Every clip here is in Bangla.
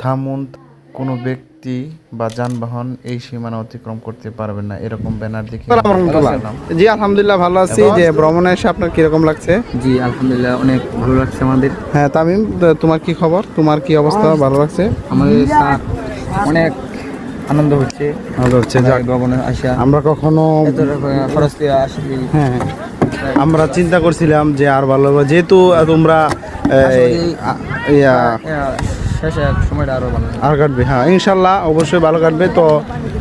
থামুন, কোনো ব্যক্তি বা যানবাহন এই সীমানা অতিক্রম করতে পারবে না, এরকম ব্যানার দেখে জি আলহামদুলিল্লাহ ভালো আছি। যে ভ্রমণে এসে আপনার কিরকম লাগছে? জি আলহামদুলিল্লাহ অনেক ভালো লাগছে আমাদের। হ্যাঁ তামিম, তোমার কি খবর? তোমার কি অবস্থা? ভালো লাগছে? আমাদের স্যার অনেক আনন্দ হচ্ছে। ভালো হচ্ছে। যাক, ভ্রমণে আসা আমরা কখনো এত খরচ দিয়ে আসলে হ্যাঁ আমরা চিন্তা করছিলাম যে আর ভালো হবে, যেহেতু তোমরা শেষে সময়টা আরো ভালো আর কাটবে। হ্যাঁ ইনশাল্লাহ অবশ্যই ভালো কাটবে। তো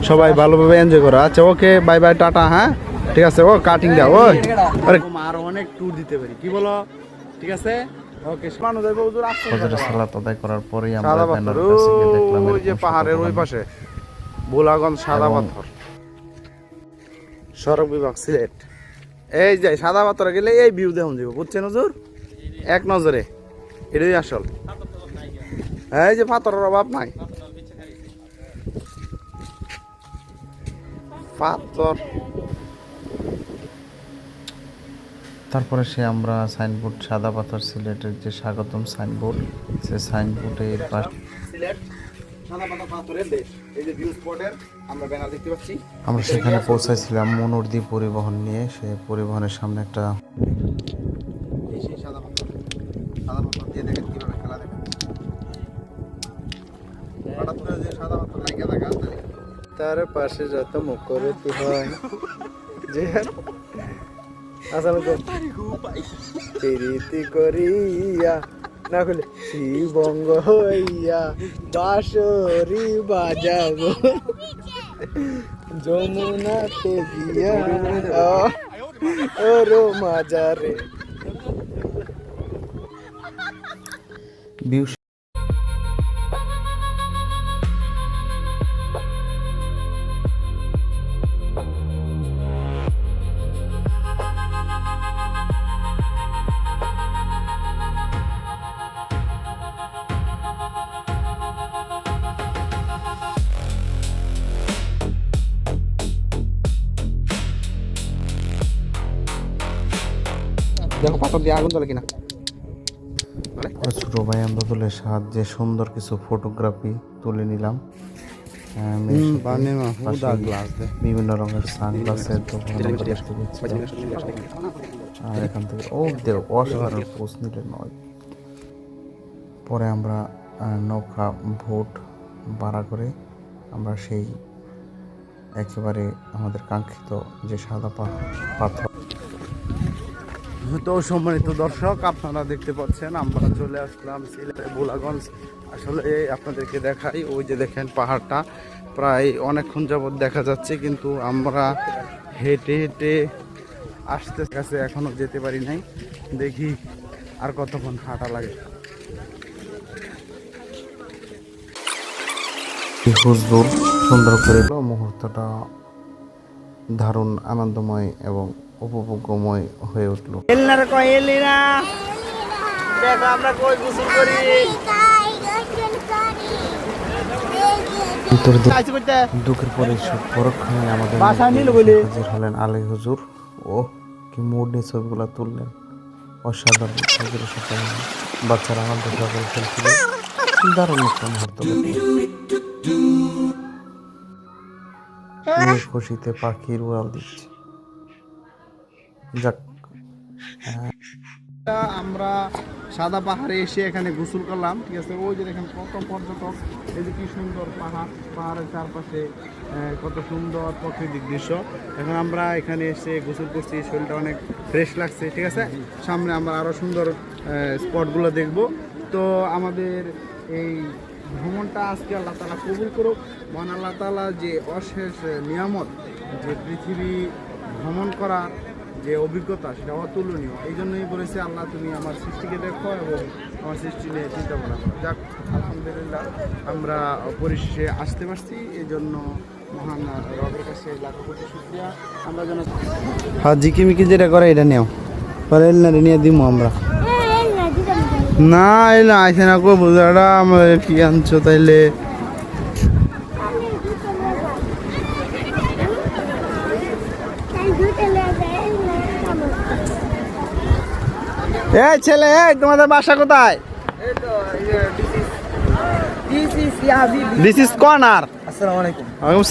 সবাই ভালোভাবে এনজয় করো। আচ্ছা ওকে, বাই বাই, টাটা। হ্যাঁ ঠিক আছে। ও কাটিং দাও। ওই আরো অনেক ট্যুর দিতে পারি, কি বলো? ঠিক আছে ওকে। ফজরের সালাত আদায় করার পরেই আমরা ব্যানারের কাছে গিয়ে দেখলাম ওই যে পাহাড়ের ওই পাশে ভোলাগঞ্জ সাদা পাথর সড়ক বিভাগ সিলেট। এই যে সাদা পাথরে গেলে এই ভিউ দেখুন যাবো, বুঝছেন হুজুর? এক নজরে এটাই আসল। এই যে পাথরের অভাব নাই, পাথর। তারপরে আমরা সাইনবোর্ড, সাদা পাথর সিলেটের যে স্বাগতম সাইনবোর্ড, সে সাইনবোর্ডের পাশে আমরা সেখানে পৌঁছাইছিলাম মনোরদি পরিবহন নিয়ে। সে পরিবহনের সামনে একটা তার পাশে যত মুখরতি হয় যে প্রীতি করিয়া না খুলে শিবঙ্গ হইয়া বাঁশরি বাজাবো যমুনাতে গিয়া ওরো মাজারে। ভিউ দেখো পাথর দিয়ে আগুন জ্বলে কিনা। ছোট ভাই আমদাদুলের সাহায্যে সুন্দর কিছু ফটোগ্রাফি তুলে নিলাম। বিভিন্ন রঙের সানগ্লাসের দোকান আর এখান থেকে অসাধারণ পোস্ট নিলে নয়। পরে আমরা নৌকা ভোট ভাড়া করে আমরা সেই একেবারে আমাদের কাঙ্ক্ষিত যে সাদা পাথর। তো সম্মানিত দর্শক, আপনারা দেখতে পাচ্ছেন আমরা চলে আসলাম সিলেটের ভোলাগঞ্জ। আসলে আপনাদেরকে দেখাই, ওই যে দেখেন পাহাড়টা প্রায় অনেকক্ষণ যাবৎ দেখা যাচ্ছে, কিন্তু আমরা হেঁটে হেঁটে আসতে কাছে এখনো যেতে পারি নাই। দেখি আর কতক্ষণ হাঁটা লাগে। হুজুর সুন্দর করে মুহূর্তটা দারুণ আনন্দময় এবং উপভোগ্যময় হয়ে উঠল। দুঃখের পরে পরক্ষণে আমাদের হাজির হলেন আলী হুজুর। ও কি মুড নিয়ে ছবিগুলো তুললেন, অসাধারণ। হুজুরের সাথে বাচ্চারা আনন্দ সহকারে খেলছিল, দারুণ একটা মুহূর্ত। খুশিতে পাখির উড়াল দিচ্ছে। যাক, আমরা সাদা পাহাড়ে এসে এখানে গোসল করলাম। ঠিক আছে, ওই যে দেখেন কত পর্যটক, এই যে কি সুন্দর পাহাড়, পাহাড়ের চারপাশে কত সুন্দর প্রাকৃতিক দৃশ্য। এখন আমরা এখানে এসে গোসল করছি, শরীরটা অনেক ফ্রেশ লাগছে। ঠিক আছে, সামনে আমরা আরও সুন্দর স্পটগুলো দেখব। তো আমাদের এই ভ্রমণটা আজকে আল্লাহ তাআলা কবুল করুক। মহান আল্লাহ তাআলা যে অশেষ নিয়ামত, যে পৃথিবী ভ্রমণ করা যে অভিজ্ঞতা, সেটা অতুলনীয়। এই জন্যই বলেছে আল্লাহ তুমি আমার সৃষ্টিকে দেখো এবং আমার সৃষ্টি নিয়ে চিন্তা ভাবনা করো। যাক, আলহামদুলিল্লাহ আমরা পরিশেষে আসতে পারছি, এই জন্য মহান রবের কাছে লাখো কোটি শুকরিয়া। আমরা যেন হ্যাঁ জিকিমিকি যেটা করে এটা নেও, পরে এলনারে নিয়ে দিব আমরা। না এলা আইসে না কো বুঝাটা আমাদের কি আনছো তাইলে? এই ছেলে, তোমাদের বাসা কোথায়? This is corner. আসসালামু আলাইকুম। ওয়ালাইকুম